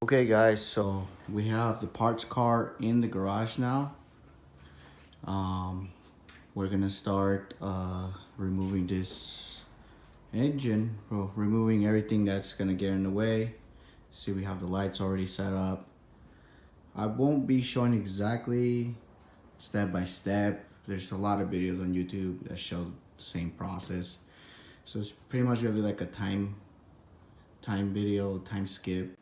Okay guys, so we have the parts car in the garage now. We're gonna start removing this engine, well, removing everything that's gonna get in the way. See, we have the lights already set up. I won't be showing exactly step by step. There's a lot of videos on YouTube that show the same process. So it's pretty much gonna be like a time video, time skip.